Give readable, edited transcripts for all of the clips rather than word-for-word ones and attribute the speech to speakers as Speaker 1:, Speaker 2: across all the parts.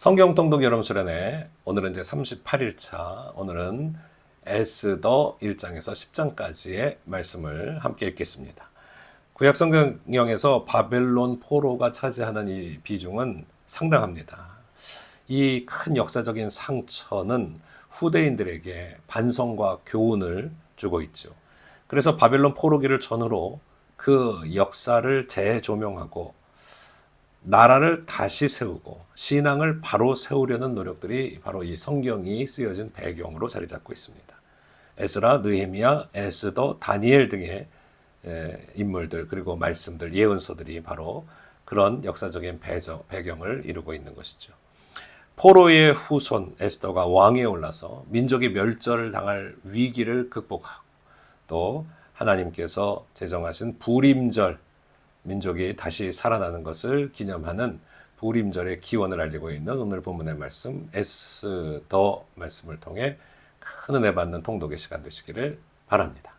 Speaker 1: 성경 통독 여름 수련회 오늘은 이제 38일차. 오늘은 에스더 1장에서 10장까지의 말씀을 함께 읽겠습니다. 구약 성경에서 바벨론 포로가 차지하는 이 비중은 상당합니다. 이 큰 역사적인 상처는 후대인들에게 반성과 교훈을 주고 있죠. 그래서 바벨론 포로기를 전후로 그 역사를 재조명하고 나라를 다시 세우고 신앙을 바로 세우려는 노력들이 바로 이 성경이 쓰여진 배경으로 자리 잡고 있습니다. 에스라, 느헤미야, 에스더, 다니엘 등의 인물들 그리고 말씀들, 예언서들이 바로 그런 역사적인 배경을 이루고 있는 것이죠. 포로의 후손 에스더가 왕위에 올라서 민족이 멸절을 당할 위기를 극복하고 또 하나님께서 제정하신 부림절, 민족이 다시 살아나는 것을 기념하는 부림절의 기원을 알리고 있는 오늘 본문의 말씀 에스더 말씀을 통해 큰 은혜 받는 통독의 시간 되시기를 바랍니다.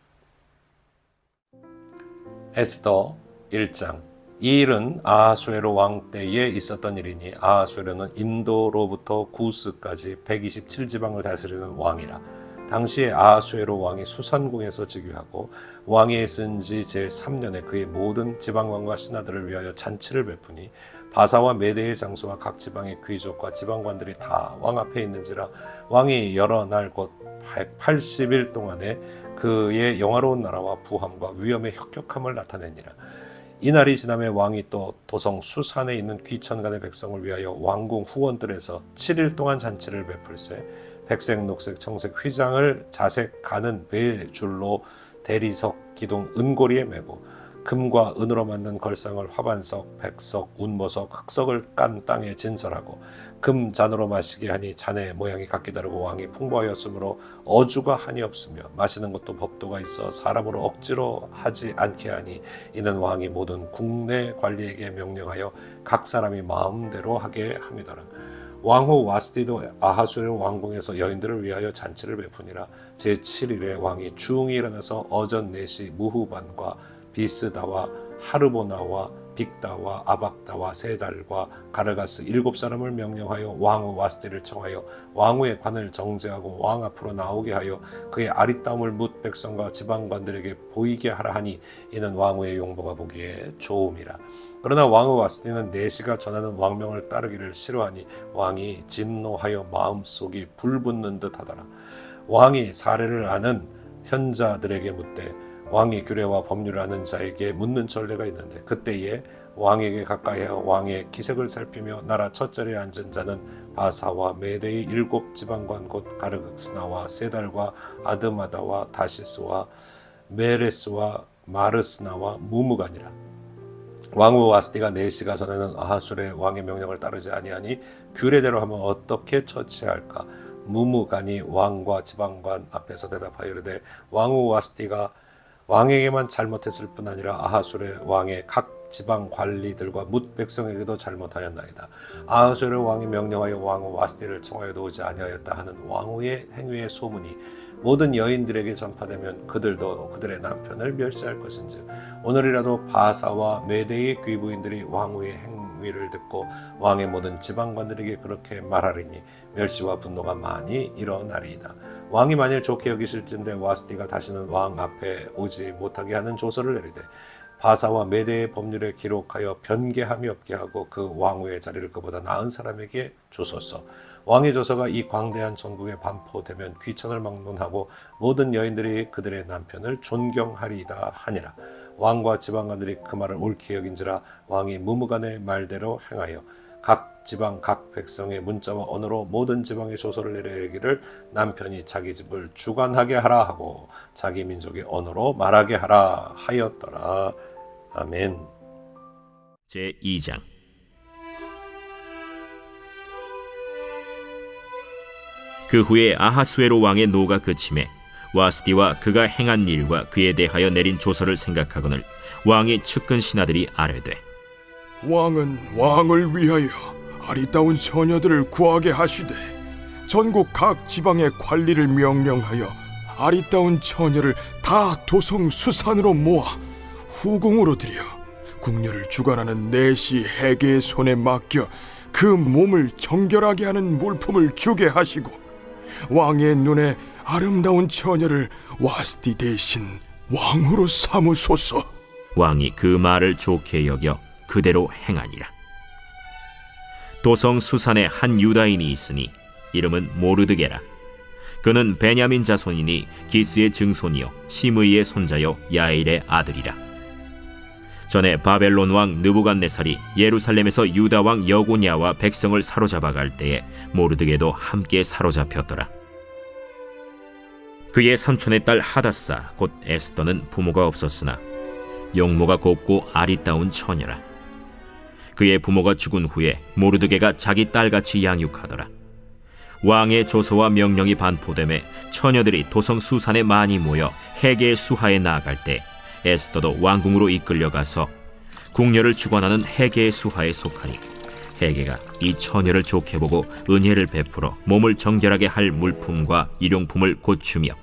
Speaker 1: 에스더 1장. 이 일은 아하수에로 왕 때에 있었던 일이니 아하수에로는 인도로부터 구스까지 127지방을 다스리는 왕이라. 당시에 아하수에로 왕이 수산궁에서 즉위하고 왕위에 있은 지 제3년에 그의 모든 지방관과 신하들을 위하여 잔치를 베푸니 바사와 메대의 장수와 각 지방의 귀족과 지방관들이 다 왕 앞에 있는지라. 왕이 여러 날 곧 180일 동안에 그의 영화로운 나라와 부함과 위엄의 혁혁함을 나타내니라. 이날이 지나매 왕이 또 도성 수산에 있는 귀천간의 백성을 위하여 왕궁 후원들에서 7일 동안 잔치를 베풀세 백색, 녹색, 청색 휘장을 자색 가는 배줄로 대리석, 기둥, 은고리에 매고 금과 은으로 만든 걸상을 화반석, 백석, 운보석, 흑석을 깐 땅에 진설하고 금잔으로 마시게 하니 잔의 모양이 각기 다르고 왕이 풍부하였으므로 어주가 한이 없으며 마시는 것도 법도가 있어 사람으로 억지로 하지 않게 하니 이는 왕이 모든 국내 관리에게 명령하여 각 사람이 마음대로 하게 함이더라. 왕후 와스디도 아하수에로 왕궁에서 여인들을 위하여 잔치를 베푸니라. 제7일에 왕이 중이 일어나서 어전 넷이 무후반과 비스다와 하르보나와 빅다와 아박다와 세달과 가르가스 7사람을 명령하여 왕후 와스디를 청하여 왕후의 관을 정제하고 왕 앞으로 나오게 하여 그의 아리따움을 뭇 백성과 지방관들에게 보이게 하라 하니 이는 왕후의 용모가 보기에 좋음이라. 그러나 왕후 와스디는 내시가 전하는 왕명을 따르기를 싫어하니 왕이 진노하여 마음속이 불붙는 듯 하더라. 왕이 사례를 아는 현자들에게 묻되 왕이 규례와 법률을 아는 자에게 묻는 전례가 있는데 그때에 왕에게 가까이하여 왕의 기색을 살피며 나라 첫자리에 앉은 자는 바사와 메대의 7지방관 곧 가르스나와 세달과 아드마다와 다시스와 메레스와 마르스나와 무무간이라. 왕후 와스디가 내시가 전에는 아하술의 왕의 명령을 따르지 아니하니 규례대로 하면 어떻게 처치할까? 무무간이 왕과 지방관 앞에서 대답하여 이르되 왕후 와스디가 왕에게만 잘못했을 뿐 아니라 아하술의 왕의 각 지방 관리들과 뭇 백성에게도 잘못하였나이다. 아하술의 왕이 명령하여 왕후 와스디를 청하여도 오지 아니하였다 하는 왕후의 행위의 소문이 모든 여인들에게 전파되면 그들도 그들의 남편을 멸시할 것인즉 오늘이라도 바사와 메대의 귀부인들이 왕후의 행위를 듣고 왕의 모든 지방관들에게 그렇게 말하리니 멸시와 분노가 많이 일어나리이다. 왕이 만일 좋게 여기실진데 와스디가 다시는 왕 앞에 오지 못하게 하는 조서를 내리되 바사와 메대의 법률에 기록하여 변개함이 없게 하고 그 왕후의 자리를 그보다 나은 사람에게 주소서. 왕의 조서가 이 광대한 전국에 반포되면 귀천을 막론하고 모든 여인들이 그들의 남편을 존경하리이다 하니라. 왕과 지방관들이 그 말을 옳게 여긴지라 왕이 무무간의 말대로 행하여 각 지방 각 백성의 문자와 언어로 모든 지방의 조서를 내려기를 남편이 자기 집을 주관하게 하라 하고 자기 민족의 언어로 말하게 하라 하였더라. 아멘.
Speaker 2: 제2장. 그 후에 아하수에로 왕의 노가 그침에 와스디와 그가 행한 일과 그에 대하여 내린 조서를 생각하거늘 왕의 측근 신하들이 아뢰되
Speaker 3: 왕은 왕을 위하여 아리따운 처녀들을 구하게 하시되 전국 각 지방의 관리를 명령하여 아리따운 처녀를 다 도성 수산으로 모아 후궁으로 들여 궁녀를 주관하는 내시 해계의 손에 맡겨 그 그 몸을 정결하게 하는 물품을 주게 하시고 왕의 눈에 아름다운 처녀를 와스티 대신 왕으로 삼으소서.
Speaker 2: 왕이 그 말을 좋게 여겨 그대로 행하니라. 도성 수산에 한 유다인이 있으니 이름은 모르드게라. 그는 베냐민 자손이니 기스의 증손이요 시므이의 손자요 야일의 아들이라. 전에 바벨론 왕 느부갓네살이 예루살렘에서 유다 왕 여고냐와 백성을 사로잡아 갈 때에 모르드게도 함께 사로잡혔더라. 그의 삼촌의 딸 하다사 곧 에스더는 부모가 없었으나 용모가 곱고 아리따운 처녀라. 그의 부모가 죽은 후에 모르드게가 자기 딸같이 양육하더라. 왕의 조서와 명령이 반포됨에 처녀들이 도성 수산에 많이 모여 헤게의 수하에 나아갈 때 에스더도 왕궁으로 이끌려가서 궁녀를 주관하는 헤게의 수하에 속하니 헤게가 이 처녀를 좋게 보고 은혜를 베풀어 몸을 정결하게 할 물품과 일용품을 곧 주며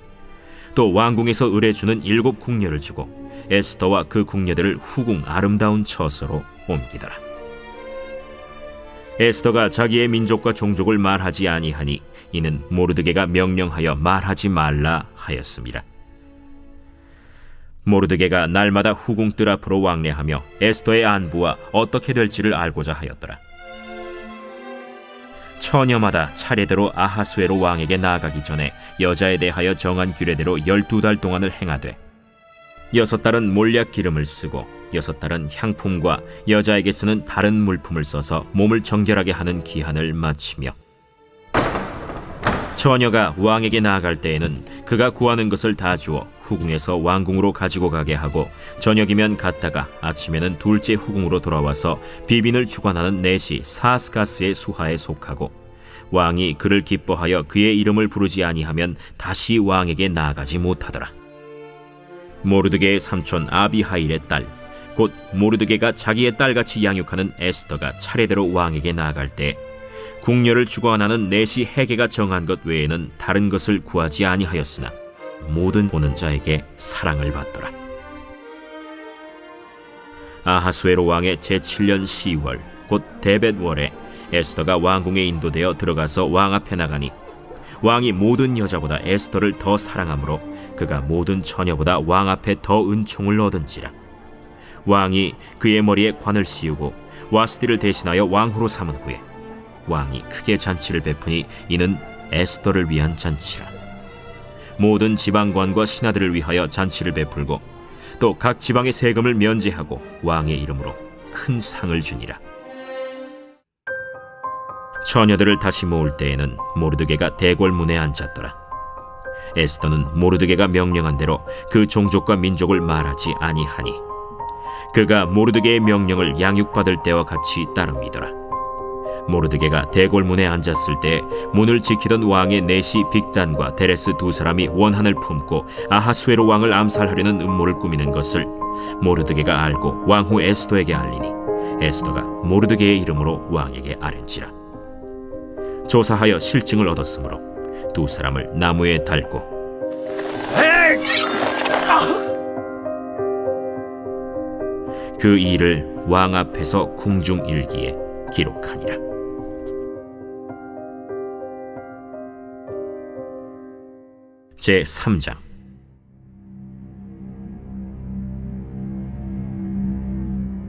Speaker 2: 또 왕궁에서 의뢰주는 7 궁녀를 주고 에스더와 그 궁녀들을 후궁 아름다운 처소로 옮기더라. 에스더가 자기의 민족과 종족을 말하지 아니하니 이는 모르드게가 명령하여 말하지 말라 하였습니다. 모르드게가 날마다 후궁 뜰 앞으로 왕래하며 에스더의 안부와 어떻게 될지를 알고자 하였더라. 처녀마다 차례대로 아하수에로 왕에게 나아가기 전에 여자에 대하여 정한 규례대로 12달 동안을 행하되 6달은 몰약 기름을 쓰고 6달은 향품과 여자에게 쓰는 다른 물품을 써서 몸을 정결하게 하는 기한을 마치며 처녀가 왕에게 나아갈 때에는 그가 구하는 것을 다 주어 후궁에서 왕궁으로 가지고 가게 하고 저녁이면 갔다가 아침에는 둘째 후궁으로 돌아와서 비빈을 주관하는 넷이 사스가스의 수하에 속하고 왕이 그를 기뻐하여 그의 이름을 부르지 아니하면 다시 왕에게 나아가지 못하더라. 모르드게의 삼촌 아비하일의 딸 곧 모르드게가 자기의 딸같이 양육하는 에스더가 차례대로 왕에게 나아갈 때 궁녀를 주관하는 넷이 헤게가 정한 것 외에는 다른 것을 구하지 아니하였으나 모든 보는 자에게 사랑을 받더라. 아하수에로 왕의 제7년 10월 곧 데벳월에 에스더가 왕궁에 인도되어 들어가서 왕 앞에 나가니 왕이 모든 여자보다 에스더를 더 사랑하므로 그가 모든 처녀보다 왕 앞에 더 은총을 얻은지라. 왕이 그의 머리에 관을 씌우고 와스디를 대신하여 왕후로 삼은 후에 왕이 크게 잔치를 베푸니 이는 에스더를 위한 잔치라. 모든 지방관과 신하들을 위하여 잔치를 베풀고 또 각 지방의 세금을 면제하고 왕의 이름으로 큰 상을 주니라. 처녀들을 다시 모을 때에는 모르드게가 대궐문에 앉았더라. 에스더는 모르드게가 명령한 대로 그 종족과 민족을 말하지 아니하니 그가 모르드게의 명령을 양육받을 때와 같이 따릅니더라. 모르드게가 대궐문에 앉았을 때 문을 지키던 왕의 넷이 빅단과 데레스 2 사람이 원한을 품고 아하수에로 왕을 암살하려는 음모를 꾸미는 것을 모르드게가 알고 왕후 에스더에게 알리니 에스더가 모르드게의 이름으로 왕에게 아뢰니라. 조사하여 실증을 얻었으므로 2 사람을 나무에 달고 그 일을 왕 앞에서 궁중일기에 기록하니라. 제3장.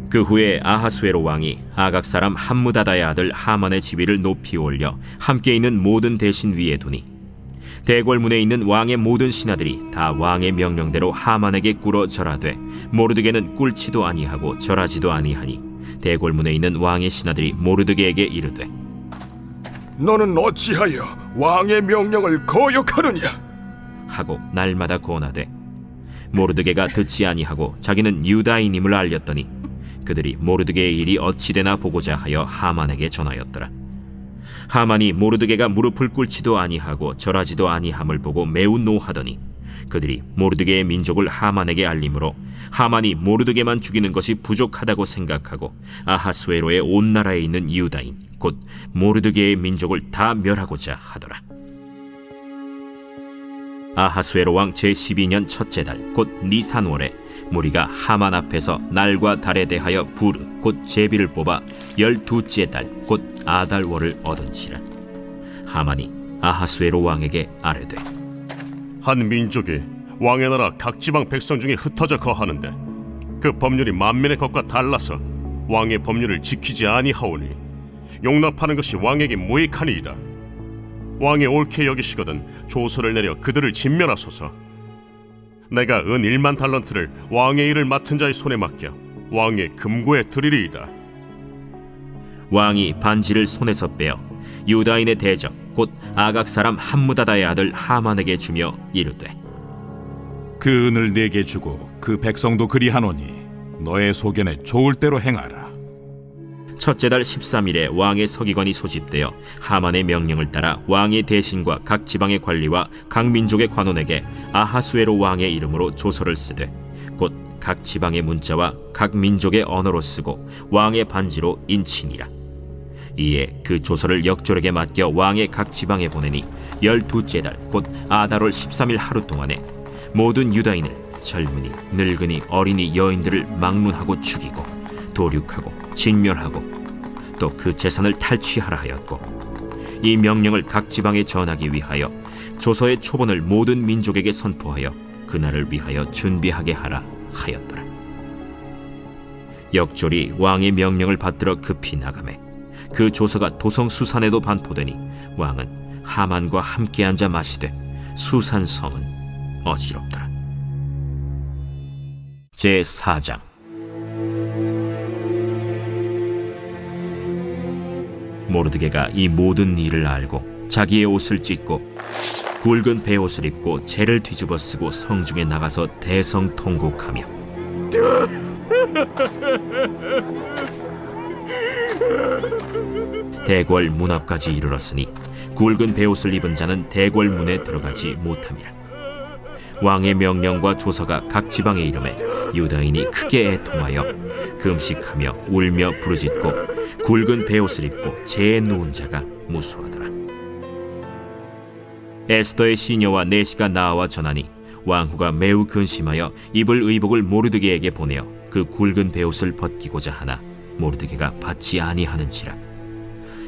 Speaker 2: 그 후에 아하수에로 왕이 아각 사람 함무다다의 아들 하만의 지위를 높이 올려 함께 있는 모든 대신 위에 두니 대궐문에 있는 왕의 모든 신하들이 다 왕의 명령대로 하만에게 꿇어 절하되 모르드게는 꿇지도 아니하고 절하지도 아니하니 대궐문에 있는 왕의 신하들이 모르드게에게 이르되
Speaker 3: 너는 어찌하여 왕의 명령을 거역하느냐
Speaker 2: 하고 날마다 권하되 모르드게가 듣지 아니하고 자기는 유다인임을 알렸더니 그들이 모르드게의 일이 어찌되나 보고자 하여 하만에게 전하였더라. 하만이 모르드게가 무릎을 꿇지도 아니하고 절하지도 아니함을 보고 매우 노하더니 그들이 모르드게의 민족을 하만에게 알림으로 하만이 모르드게만 죽이는 것이 부족하다고 생각하고 아하수에로의 온 나라에 있는 유다인 곧 모르드게의 민족을 다 멸하고자 하더라. 아하수에로 왕 제12년 첫째 달 곧 니산월에 무리가 하만 앞에서 날과 달에 대하여 부르 곧 제비를 뽑아 12째 달 곧 아달월을 얻은지라. 하만이 아하수에로 왕에게 아뢰되
Speaker 4: 한 민족이 왕의 나라 각 지방 백성 중에 흩어져 거하는데 그 법률이 만민의 것과 달라서 왕의 법률을 지키지 아니하오니 용납하는 것이 왕에게 무익하니이다. 왕이 옳게 여기시거든 조서를 내려 그들을 진멸하소서. 내가 은 1만 달란트를 왕의 일을 맡은 자의 손에 맡겨 왕의 금고에 드리리이다.
Speaker 2: 왕이 반지를 손에서 빼어 유다인의 대적 곧 아각 사람 함무다다의 아들 하만에게 주며 이르되
Speaker 5: 그 은을 내게 주고 그 백성도 그리하노니 너의 소견에 좋을 대로 행하라.
Speaker 2: 첫째 달 13일에 왕의 서기관이 소집되어 하만의 명령을 따라 왕의 대신과 각 지방의 관리와 각 민족의 관원에게 아하수에로 왕의 이름으로 조서를 쓰되 곧 각 지방의 문자와 각 민족의 언어로 쓰고 왕의 반지로 인치니라. 이에 그 조서를 역졸에게 맡겨 왕의 각 지방에 보내니 12째 달 곧 아달월 13일 하루 동안에 모든 유다인을 젊은이 늙은이 어린이 여인들을 막론하고 죽이고 도륙하고 진멸하고 또 그 재산을 탈취하라 하였고, 이 명령을 각 지방에 전하기 위하여 조서의 초본을 모든 민족에게 선포하여 그날을 위하여 준비하게 하라 하였더라. 역졸이 왕의 명령을 받들어 급히 나가매 그 조서가 도성 수산에도 반포되니 왕은 하만과 함께 앉아 마시되 수산 성은 어지럽더라. 제4장. 모르드게가 이 모든 일을 알고 자기의 옷을 찢고 굵은 베옷을 입고 재를 뒤집어 쓰고 성중에 나가서 대성통곡하며 대궐 문 앞까지 이르렀으니 굵은 베옷을 입은 자는 대궐 문에 들어가지 못함이라. 왕의 명령과 조서가 각 지방에 이름에 유다인이 크게 애통하여 금식하며 울며 부르짖고 굵은 베옷을 입고 재에 누운 자가 무수하더라. 에스더의 시녀와 내시가 나와 전하니 왕후가 매우 근심하여 입을 의복을 모르드게에게 보내어 그 굵은 베옷을 벗기고자 하나 모르드게가 받지 아니하는지라.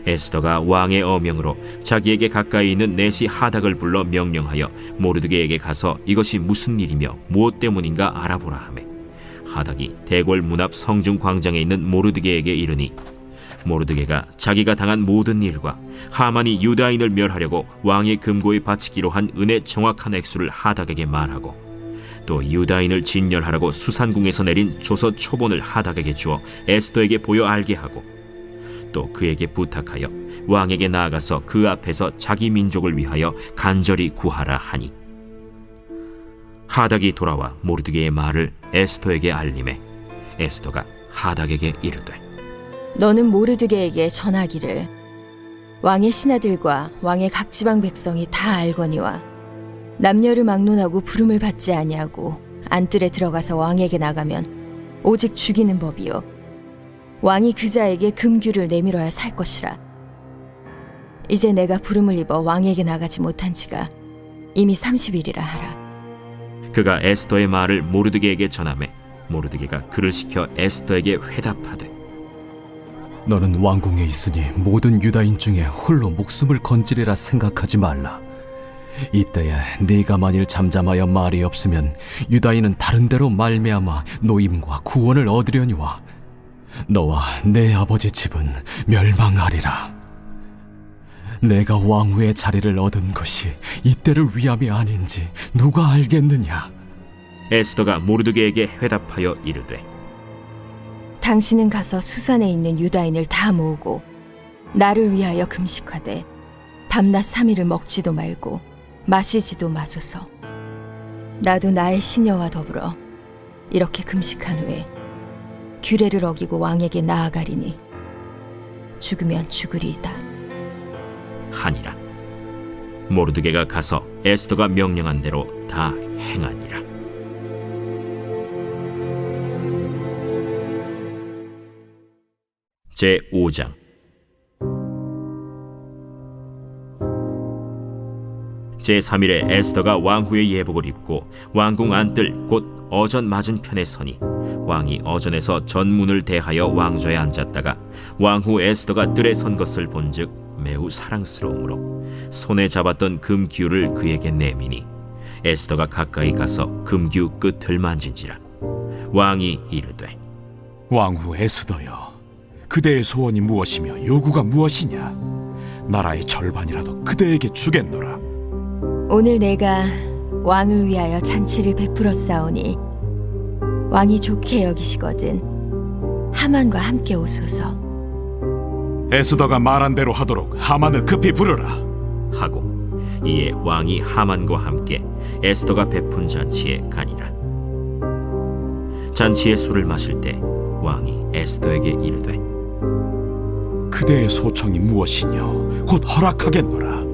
Speaker 2: 에스더가 왕의 어명으로 자기에게 가까이 있는 내시 하닥을 불러 명령하여 모르드게에게 가서 이것이 무슨 일이며 무엇 때문인가 알아보라 하매, 하닥이 대궐 문 앞 성중 광장에 있는 모르드게에게 이르니 모르드게가 자기가 당한 모든 일과 하만이 유다인을 멸하려고 왕의 금고에 바치기로 한 은의 정확한 액수를 하닥에게 말하고, 또 유다인을 진멸하라고 수산궁에서 내린 조서 초본을 하닥에게 주어 에스더에게 보여 알게 하고, 또 그에게 부탁하여 왕에게 나아가서 그 앞에서 자기 민족을 위하여 간절히 구하라 하니, 하닥이 돌아와 모르드게의 말을 에스더에게 알림해 에스더가 하닥에게 이르되
Speaker 6: 너는 모르드게에게 전하기를 왕의 신하들과 왕의 각 지방 백성이 다 알거니와 남녀를 막론하고 부름을 받지 아니하고 안뜰에 들어가서 왕에게 나가면 오직 죽이는 법이요 왕이 그 자에게 금규를 내밀어야 살 것이라. 이제 내가 부름을 입어 왕에게 나가지 못한 지가 이미 30일이라 하라.
Speaker 2: 그가 에스더의 말을 모르드게에게 전하매 모르드게가 그를 시켜 에스더에게 회답하되
Speaker 7: 너는 왕궁에 있으니 모든 유다인 중에 홀로 목숨을 건지리라 생각하지 말라. 이때에 네가 만일 잠잠하여 말이 없으면 유다인은 다른 데로 말미암아 노임과 구원을 얻으려니와 너와 내 아버지 집은 멸망하리라. 내가 왕후의 자리를 얻은 것이 이때를 위함이 아닌지 누가 알겠느냐.
Speaker 2: 에스더가 모르드게에게 회답하여 이르되
Speaker 6: 당신은 가서 수산에 있는 유다인을 다 모으고 나를 위하여 금식하되 밤낮 3일을 먹지도 말고 마시지도 마소서. 나도 나의 시녀와 더불어 이렇게 금식한 후에 규례를 어기고 왕에게 나아가리니 죽으면 죽으리이다
Speaker 2: 하니라. 모르드게가 가서 에스더가 명령한 대로 다 행하니라. 제5장. 제3일에 에스더가 왕후의 예복을 입고 왕궁 안뜰 곧 어전 맞은편에 서니 왕이 어전에서 전문을 대하여 왕좌에 앉았다가 왕후 에스더가 뜰에 선 것을 본즉 매우 사랑스러우므로 손에 잡았던 금기울을 그에게 내미니 에스더가 가까이 가서 금기우 끝을 만진지라. 왕이 이르되
Speaker 5: 왕후 에스더여, 그대의 소원이 무엇이며 요구가 무엇이냐? 나라의 절반이라도 그대에게 주겠노라.
Speaker 6: 오늘 내가 왕을 위하여 잔치를 베풀었사오니 왕이 좋게 여기시거든 하만과 함께 오소서.
Speaker 5: 에스더가 말한 대로 하도록 하만을 급히 부르라.
Speaker 2: 하고 이에 왕이 하만과 함께 에스더가 베푼 잔치에 가니라. 잔치의 술을 마실 때 왕이 에스더에게 이르되
Speaker 5: 그대의 소청이 무엇이뇨? 곧 허락하겠노라.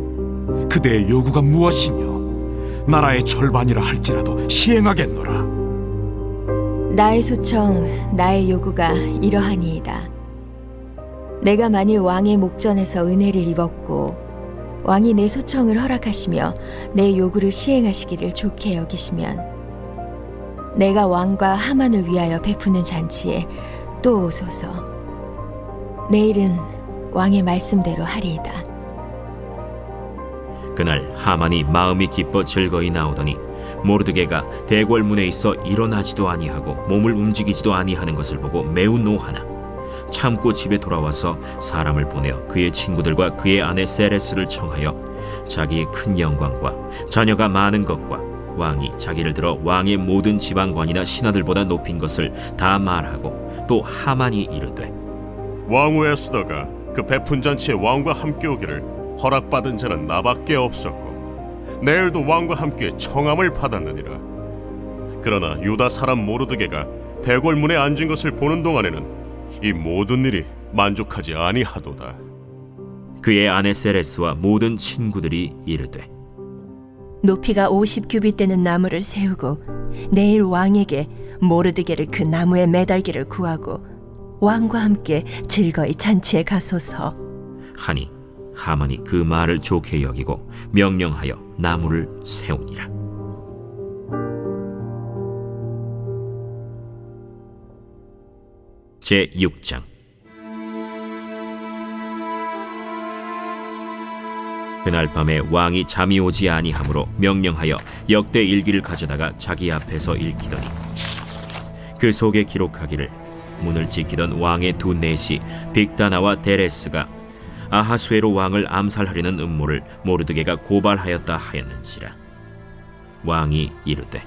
Speaker 5: 그대의 요구가 무엇이뇨? 나라의 절반이라 할지라도 시행하겠노라.
Speaker 6: 나의 소청, 나의 요구가 이러하니이다. 내가 만일 왕의 목전에서 은혜를 입었고 왕이 내 소청을 허락하시며 내 요구를 시행하시기를 좋게 여기시면 내가 왕과 하만을 위하여 베푸는 잔치에 또 오소서. 내일은 왕의 말씀대로 하리이다.
Speaker 2: 그날 하만이 마음이 기뻐 즐거이 나오더니 모르드게가 대궐문에 있어 일어나지도 아니하고 몸을 움직이지도 아니하는 것을 보고 매우 노하나 참고 집에 돌아와서 사람을 보내어 그의 친구들과 그의 아내 세레스를 청하여 자기의 큰 영광과 자녀가 많은 것과 왕이 자기를 들어 왕의 모든 지방관이나 신하들보다 높인 것을 다 말하고 또 하만이 이르되
Speaker 4: 왕후 에스더가 그 베푼 잔치에 왕과 함께 오기를 허락받은 자는 나밖에 없었고 내일도 왕과 함께 청함을 받았느니라. 그러나 유다 사람 모르드게가 대궐문에 앉은 것을 보는 동안에는 이 모든 일이 만족하지 아니하도다.
Speaker 2: 그의 아내 세레스와 모든 친구들이 이르되
Speaker 8: 높이가 50규빗 되는 나무를 세우고 내일 왕에게 모르드게를 그 나무에 매달기를 구하고 왕과 함께 즐거이 잔치에 가소서
Speaker 2: 하니 하만이 그 말을 좋게 여기고 명령하여 나무를 세우니라. 제6장. 그날 밤에 왕이 잠이 오지 아니하므로 명령하여 역대 일기를 가져다가 자기 앞에서 읽히더니 그 속에 기록하기를 문을 지키던 왕의 두 내시 빅다나와 데레스가 아하수에로 왕을 암살하려는 음모를 모르드게가 고발하였다 하였는지라. 왕이 이르되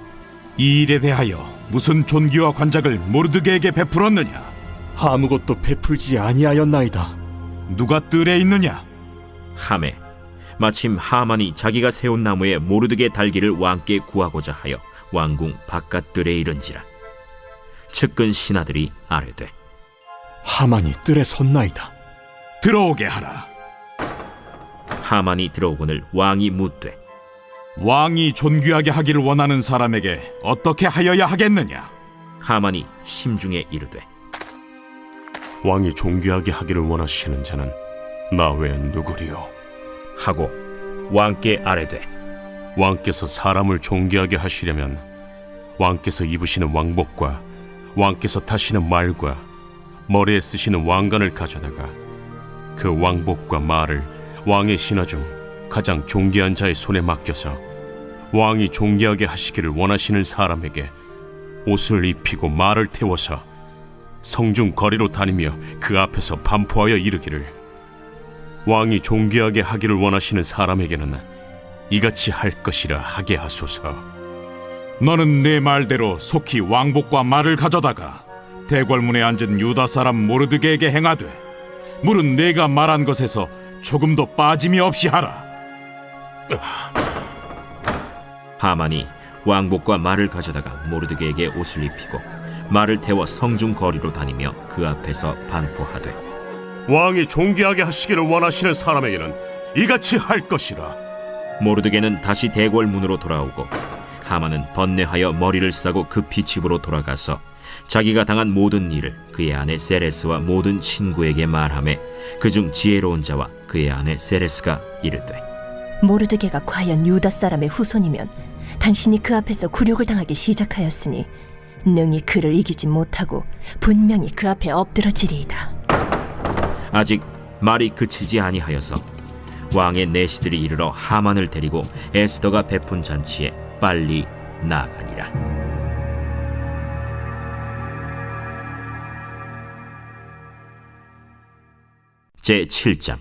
Speaker 5: 이 일에 대하여 무슨 존귀와 관작을 모르드게에게 베풀었느냐?
Speaker 7: 아무것도 베풀지 아니하였나이다.
Speaker 5: 누가 뜰에 있느냐?
Speaker 2: 하매 마침 하만이 자기가 세운 나무에 모르드게 달기를 왕께 구하고자 하여 왕궁 바깥들에 이른지라. 측근 신하들이 아뢰되
Speaker 7: 하만이 뜰에 섰나이다.
Speaker 5: 들어오게 하라.
Speaker 2: 하만이 들어오거늘 왕이 묻되
Speaker 5: 왕이 존귀하게 하기를 원하는 사람에게 어떻게 하여야 하겠느냐?
Speaker 2: 하만이 심중에 이르되
Speaker 4: 왕이 존귀하게 하기를 원하시는 자는 나 외엔 누구리요?
Speaker 2: 하고 왕께 아뢰되
Speaker 4: 왕께서 사람을 존귀하게 하시려면 왕께서 입으시는 왕복과 왕께서 타시는 말과 머리에 쓰시는 왕관을 가져다가 그 왕복과 말을 왕의 신하 중 가장 존귀한 자의 손에 맡겨서 왕이 존귀하게 하시기를 원하시는 사람에게 옷을 입히고 말을 태워서 성중 거리로 다니며 그 앞에서 반포하여 이르기를 왕이 존귀하게 하기를 원하시는 사람에게는 이같이 할 것이라 하게 하소서.
Speaker 5: 너는 내 말대로 속히 왕복과 말을 가져다가 대궐문에 앉은 유다 사람 모르드게에게 행하되 물은 내가 말한 것에서 조금도 빠짐이 없이 하라.
Speaker 2: 하만이 왕복과 말을 가져다가 모르드게에게 옷을 입히고 말을 태워 성중 거리로 다니며 그 앞에서 반포하되
Speaker 4: 왕이 존귀하게 하시기를 원하시는 사람에게는 이같이 할 것이라.
Speaker 2: 모르드게는 다시 대궐 문으로 돌아오고 하만은 번뇌하여 머리를 싸고 급히 집으로 돌아가서 자기가 당한 모든 일을 그의 아내 세레스와 모든 친구에게 말하매 그중 지혜로운 자와 그의 아내 세레스가 이르되
Speaker 8: 모르드게가 과연 유다 사람의 후손이면 당신이 그 앞에서 굴욕을 당하기 시작하였으니 능히 그를 이기지 못하고 분명히 그 앞에 엎드러지리이다.
Speaker 2: 아직 말이 그치지 아니하여서 왕의 내시들이 이르러 하만을 데리고 에스더가 베푼 잔치에 빨리 나아가니라. 제 7장.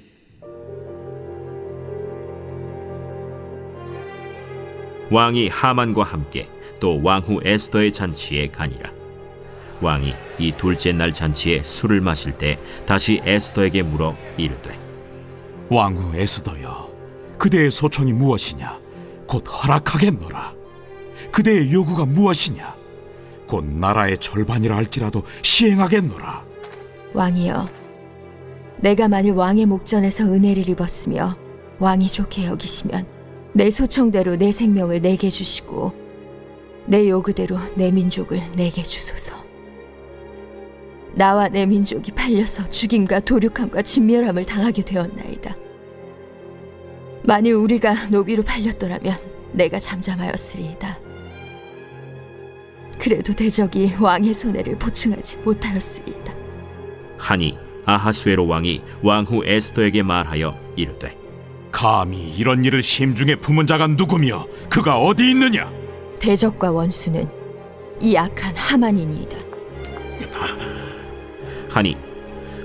Speaker 2: 왕이 하만과 함께 또 왕후 에스더의 잔치에 가니라. 왕이 이 둘째 날 잔치에 술을 마실 때 다시 에스더에게 물어 이르되,
Speaker 5: 왕후 에스더여, 그대의 소청이 무엇이냐? 곧 허락하겠노라. 그대의 요구가 무엇이냐? 곧 나라의 절반이라 할지라도 시행하겠노라.
Speaker 6: 왕이여, 내가 만일 왕의 목전에서 은혜를 입었으며 왕이 좋게 여기시면 내 소청대로 내 생명을 내게 주시고 내 요구대로 내 민족을 내게 주소서. 나와 내 민족이 팔려서 죽임과 도륙함과 진멸함을 당하게 되었나이다. 만일 우리가 노비로 팔렸더라면 내가 잠잠하였으리이다. 그래도 대적이 왕의 손해를 보충하지 못하였으리이다.
Speaker 2: 하니 아하수에로 왕이 왕후 에스더에게 말하여 이르되,
Speaker 5: 감히 이런 일을 심중에 품은 자가 누구며 그가 어디 있느냐?
Speaker 6: 대적과 원수는 이 악한 하만이니이다.
Speaker 2: 하니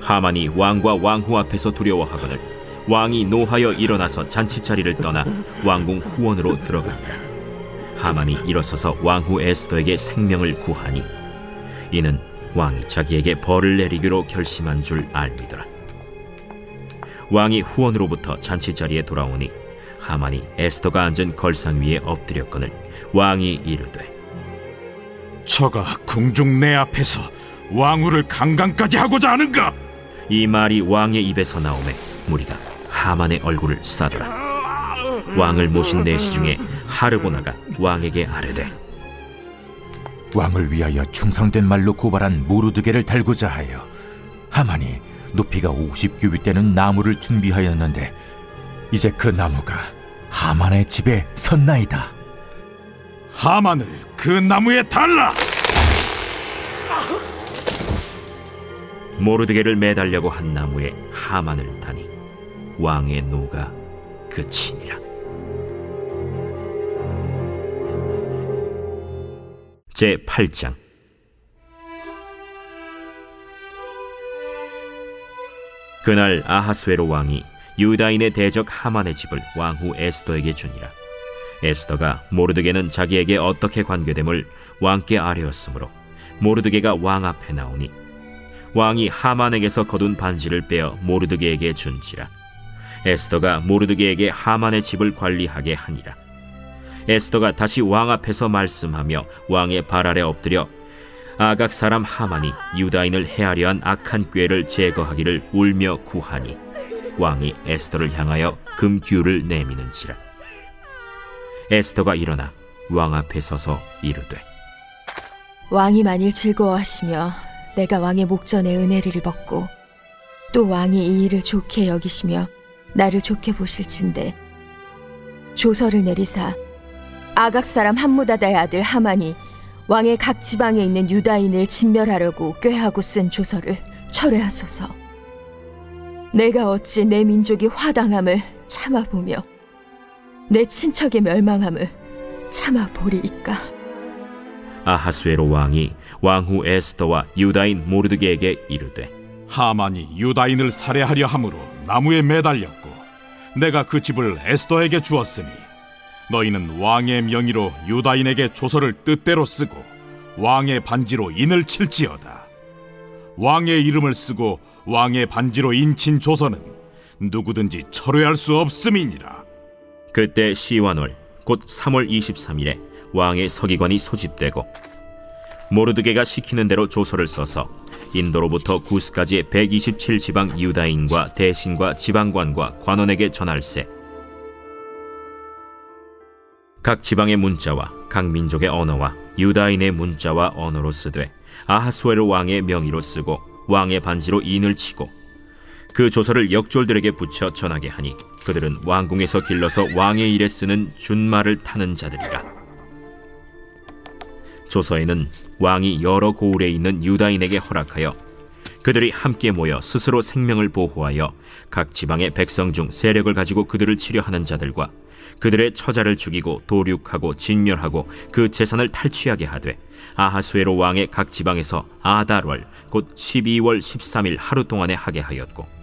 Speaker 2: 하만이 왕과 왕후 앞에서 두려워하거늘 왕이 노하여 일어나서 잔치자리를 떠나 왕궁 후원으로 들어가니라. 하만이 일어서서 왕후 에스더에게 생명을 구하니 이는 왕이 자기에게 벌을 내리기로 결심한 줄 알미더라. 왕이 후원으로부터 잔치자리에 돌아오니 하만이 에스더가 앉은 걸상 위에 엎드렸거늘 왕이 이르되,
Speaker 5: 저가 궁중 내 앞에서 왕후를 강간까지 하고자 하는가?
Speaker 2: 이 말이 왕의 입에서 나오매 무리가 하만의 얼굴을 싸더라. 왕을 모신 내시 중에 하르보나가 왕에게 아뢰되,
Speaker 9: 왕을 위하여 충성된 말로 고발한 모르드게를 달고자 하여 하만이 높이가 50규빗 되는 나무를 준비하였는데 이제 그 나무가 하만의 집에 섰나이다.
Speaker 5: 하만을 그 나무에 달라!
Speaker 2: 모르드게를 매달려고 한 나무에 하만을 다니 왕의 노가 그치니라. 제 8장. 그날 아하수에로 왕이 유다인의 대적 하만의 집을 왕후 에스더에게 주니라. 에스더가 모르드게는 자기에게 어떻게 관계됨을 왕께 아뢰었으므로 모르드게가 왕 앞에 나오니 왕이 하만에게서 거둔 반지를 빼어 모르드게에게 준지라. 에스더가 모르드게에게 하만의 집을 관리하게 하니라. 에스더가 다시 왕 앞에서 말씀하며 왕의 발 아래 엎드려 아각 사람 하만이 유다인을 해하려 한 악한 꾀를 제거하기를 울며 구하니 왕이 에스더를 향하여 금규를 내미는지라. 에스더가 일어나 왕 앞에 서서 이르되,
Speaker 6: 왕이 만일 즐거워하시며 내가 왕의 목전에 은혜를 입었고 또 왕이 이 일을 좋게 여기시며 나를 좋게 보실진대 조서를 내리사 아각 사람 함무다다의 아들 하만이 왕의 각 지방에 있는 유다인을 진멸하려고 꾀하고 쓴 조서를 철회하소서. 내가 어찌 내 민족이 화당함을 참아보며 내 친척의 멸망함을 참아보리이까.
Speaker 2: 아하수에로 왕이 왕후 에스더와 유다인 모르드게에게 이르되,
Speaker 5: 하만이 유다인을 살해하려 함으로 나무에 매달렸고 내가 그 집을 에스더에게 주었으니 너희는 왕의 명의로 유다인에게 조서를 뜻대로 쓰고 왕의 반지로 인을 칠지어다. 왕의 이름을 쓰고 왕의 반지로 인친 조서는 누구든지 철회할 수 없음이니라.
Speaker 2: 그때 시완월 곧 3월 23일에 왕의 서기관이 소집되고 모르드게가 시키는 대로 조서를 써서 인도로부터 구스까지 127지방 유다인과 대신과 지방관과 관원에게 전할세. 각 지방의 문자와 각 민족의 언어와 유다인의 문자와 언어로 쓰되 아하수에로 왕의 명의로 쓰고 왕의 반지로 인을 치고 그 조서를 역졸들에게 붙여 전하게 하니 그들은 왕궁에서 길러서 왕의 일에 쓰는 준말을 타는 자들이라. 조서에는 왕이 여러 고을에 있는 유다인에게 허락하여 그들이 함께 모여 스스로 생명을 보호하여 각 지방의 백성 중 세력을 가지고 그들을 치려하는 자들과 그들의 처자를 죽이고 도륙하고 진멸하고 그 재산을 탈취하게 하되 아하수에로 왕의 각 지방에서 아달월 곧 12월 13일 하루 동안에 하게 하였고,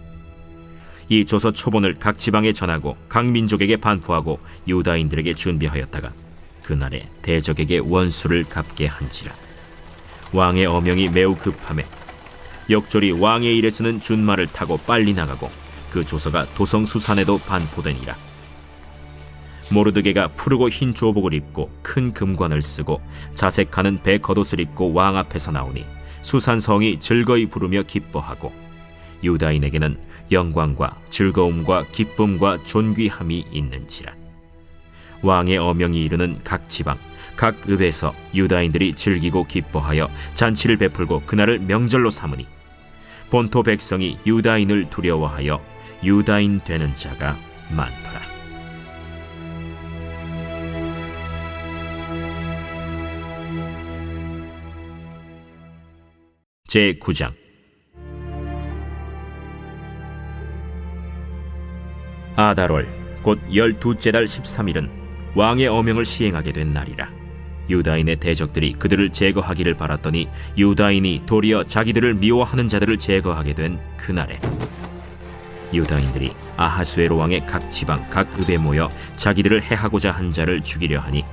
Speaker 2: 이 조서 초본을 각 지방에 전하고 각 민족에게 반포하고 유다인들에게 준비하였다가 그날에 대적에게 원수를 갚게 한지라. 왕의 어명이 매우 급함에 역졸이 왕의 일에 쓰는 준말을 타고 빨리 나가고 그 조서가 도성 수산에도 반포되니라. 모르드게가 푸르고 흰 조복을 입고 큰 금관을 쓰고 자색하는 배 겉옷을 입고 왕 앞에서 나오니 수산성이 즐거이 부르며 기뻐하고 유다인에게는 영광과 즐거움과 기쁨과 존귀함이 있는지라. 왕의 어명이 이르는 각 지방 각 읍에서 유다인들이 즐기고 기뻐하여 잔치를 베풀고 그날을 명절로 삼으니 본토 백성이 유다인을 두려워하여 유다인 되는 자가 많더라. 제9장. 아달월 곧 12째 달 13일은 왕의 어명을 시행하게 된 날이라. 유다인의 대적들이 그들을 제거하기를 바랐더니 유다인이 도리어 자기들을 미워하는 자들을 제거하게 된 그날에 유다인들이 아하수에로 왕의 각 지방 각 읍에 모여 자기들을 해하고자 한 자를 죽이려 하니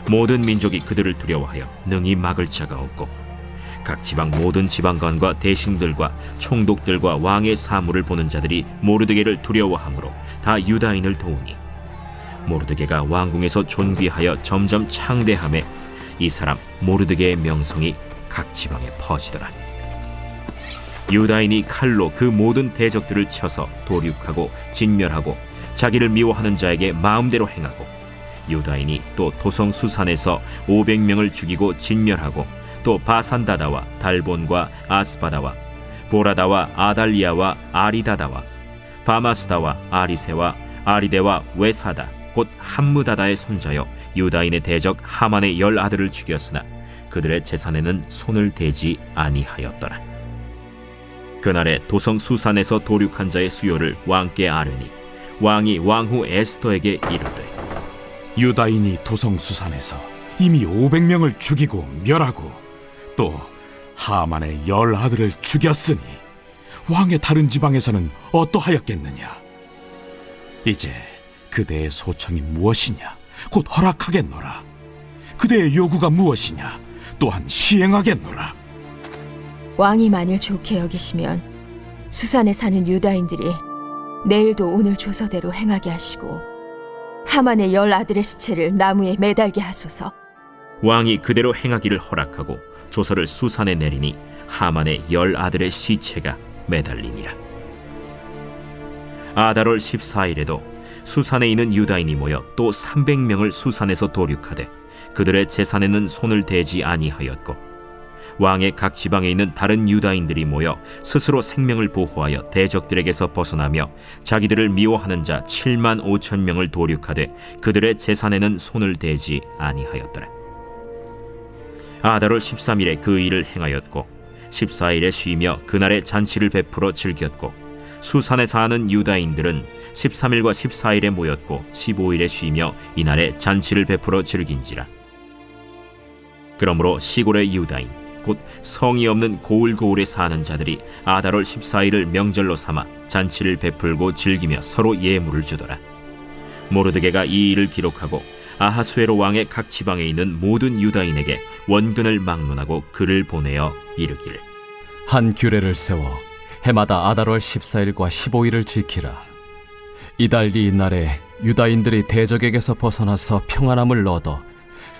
Speaker 2: 모든 민족이 그들을 두려워하여 능히 막을 자가 없고, 각 지방 모든 지방관과 대신들과 총독들과 왕의 사물을 보는 자들이 모르드게를 두려워하므로 다 유다인을 도우니 모르드게가 왕궁에서 존귀하여 점점 창대함에 이 사람 모르드게의 명성이 각 지방에 퍼지더라. 유다인이 칼로 그 모든 대적들을 쳐서 도륙하고 진멸하고 자기를 미워하는 자에게 마음대로 행하고, 유다인이 또 도성 수산에서 500명을 죽이고 진멸하고 또 바산다다와 달본과 아스바다와 보라다와 아달리아와 아리다다와 바마스다와 아리세와 아리데와 외사다 곧 함무다다의 손자여 유다인의 대적 하만의 10아들을 죽였으나 그들의 재산에는 손을 대지 아니하였더라. 그날에 도성 수산에서 도륙한 자의 수요를 왕께 아뢰니 왕이 왕후 에스더에게 이르되,
Speaker 3: 유다인이 도성수산에서 이미 500명을 죽이고 멸하고 또 하만의 10아들을 죽였으니 왕의 다른 지방에서는 어떠하였겠느냐? 이제 그대의 소청이 무엇이냐? 곧 허락하겠노라. 그대의 요구가 무엇이냐? 또한 시행하겠노라.
Speaker 6: 왕이 만일 좋게 여기시면 수산에 사는 유다인들이 내일도 오늘 조서대로 행하게 하시고 하만의 10아들의 시체를 나무에 매달게 하소서.
Speaker 2: 왕이 그대로 행하기를 허락하고 조서를 수산에 내리니 하만의 10아들의 시체가 매달리니라. 아달월 14일에도 수산에 있는 유다인이 모여 또 300명을 수산에서 도륙하되 그들의 재산에는 손을 대지 아니하였고, 왕의 각 지방에 있는 다른 유다인들이 모여 스스로 생명을 보호하여 대적들에게서 벗어나며 자기들을 미워하는 자 7만 5천 명을 도륙하되 그들의 재산에는 손을 대지 아니하였더라. 아달월 13일에 그 일을 행하였고 14일에 쉬며 그날에 잔치를 베풀어 즐겼고, 수산에 사는 유다인들은 13일과 14일에 모였고 15일에 쉬며 이날에 잔치를 베풀어 즐긴지라. 그러므로 시골의 유다인 곧 성이 없는 고을고을에 사는 자들이 아달월 14일을 명절로 삼아 잔치를 베풀고 즐기며 서로 예물을 주더라. 모르드게가 이 일을 기록하고 아하수에로 왕의 각 지방에 있는 모든 유다인에게 원근을 막론하고 글을 보내어 이르기를,
Speaker 7: 한 규례를 세워 해마다 아달월 14일과 15일을 지키라. 이달 이날에 유다인들이 대적에게서 벗어나서 평안함을 얻어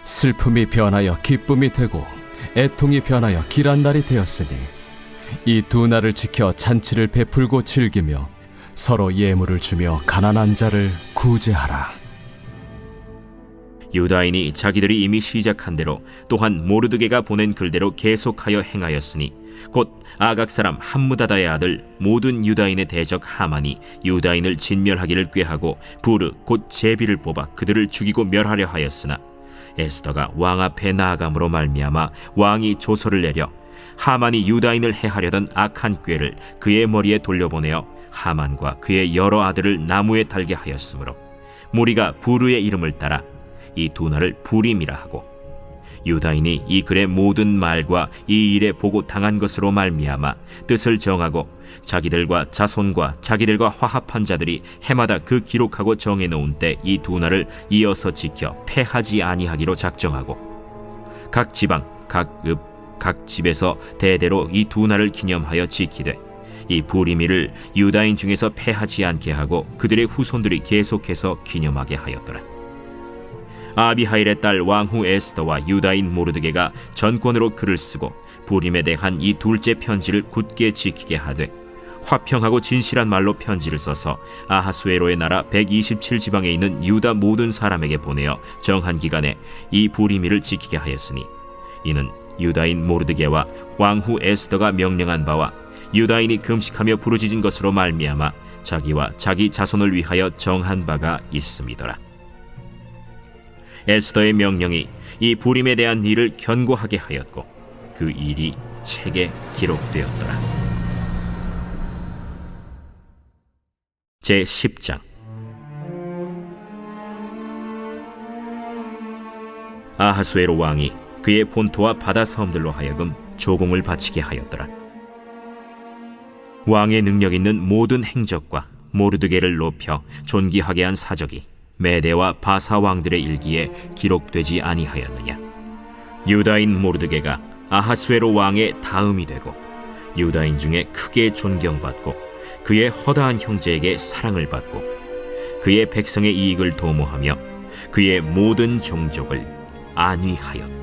Speaker 7: 슬픔이 변하여 기쁨이 되고 애통이 변하여 길한 날이 되었으니 이 두 날을 지켜 잔치를 베풀고 즐기며 서로 예물을 주며 가난한 자를 구제하라.
Speaker 2: 유다인이 자기들이 이미 시작한 대로 또한 모르드게가 보낸 글대로 계속하여 행하였으니 곧 아각 사람 함무다다의 아들 모든 유다인의 대적 하만이 유다인을 진멸하기를 꾀하고 부르 곧 제비를 뽑아 그들을 죽이고 멸하려 하였으나 에스더가 왕 앞에 나아감으로 말미암아 왕이 조서를 내려 하만이 유다인을 해하려던 악한 꾀를 그의 머리에 돌려보내어 하만과 그의 여러 아들을 나무에 달게 하였으므로 무리가 부르의 이름을 따라 이 두 날을 부림이라 하고, 유다인이 이 글의 모든 말과 이 일에 보고 당한 것으로 말미암아 뜻을 정하고 자기들과 자손과 자기들과 화합한 자들이 해마다 그 기록하고 정해놓은 때 이 두 날을 이어서 지켜 패하지 아니하기로 작정하고, 각 지방, 각 읍, 각 집에서 대대로 이 두 날을 기념하여 지키되 이 부리미를 유다인 중에서 패하지 않게 하고 그들의 후손들이 계속해서 기념하게 하였더라. 아비하일의 딸 왕후 에스더와 유다인 모르드게가 전권으로 글을 쓰고 부림에 대한 이 둘째 편지를 굳게 지키게 하되, 화평하고 진실한 말로 편지를 써서 아하수에로의 나라 127지방에 있는 유다 모든 사람에게 보내어 정한 기간에 이 부리미를 지키게 하였으니, 이는 유다인 모르드게와 왕후 에스더가 명령한 바와 유다인이 금식하며 부르짖은 것으로 말미암아 자기와 자기 자손을 위하여 정한 바가 있음이더라. 에스더의 명령이 이 부림에 대한 일을 견고하게 하였고 그 일이 책에 기록되었더라. 제10장. 아하수에로 왕이 그의 본토와 바다 섬들로 하여금 조공을 바치게 하였더라. 왕의 능력 있는 모든 행적과 모르드게를 높여 존귀하게 한 사적이 메대와 바사 왕들의 일기에 기록되지 아니하였느냐. 유다인 모르드게가 아하수에로 왕의 다음이 되고 유다인 중에 크게 존경받고 그의 허다한 형제에게 사랑을 받고 그의 백성의 이익을 도모하며 그의 모든 종족을 안위하였다.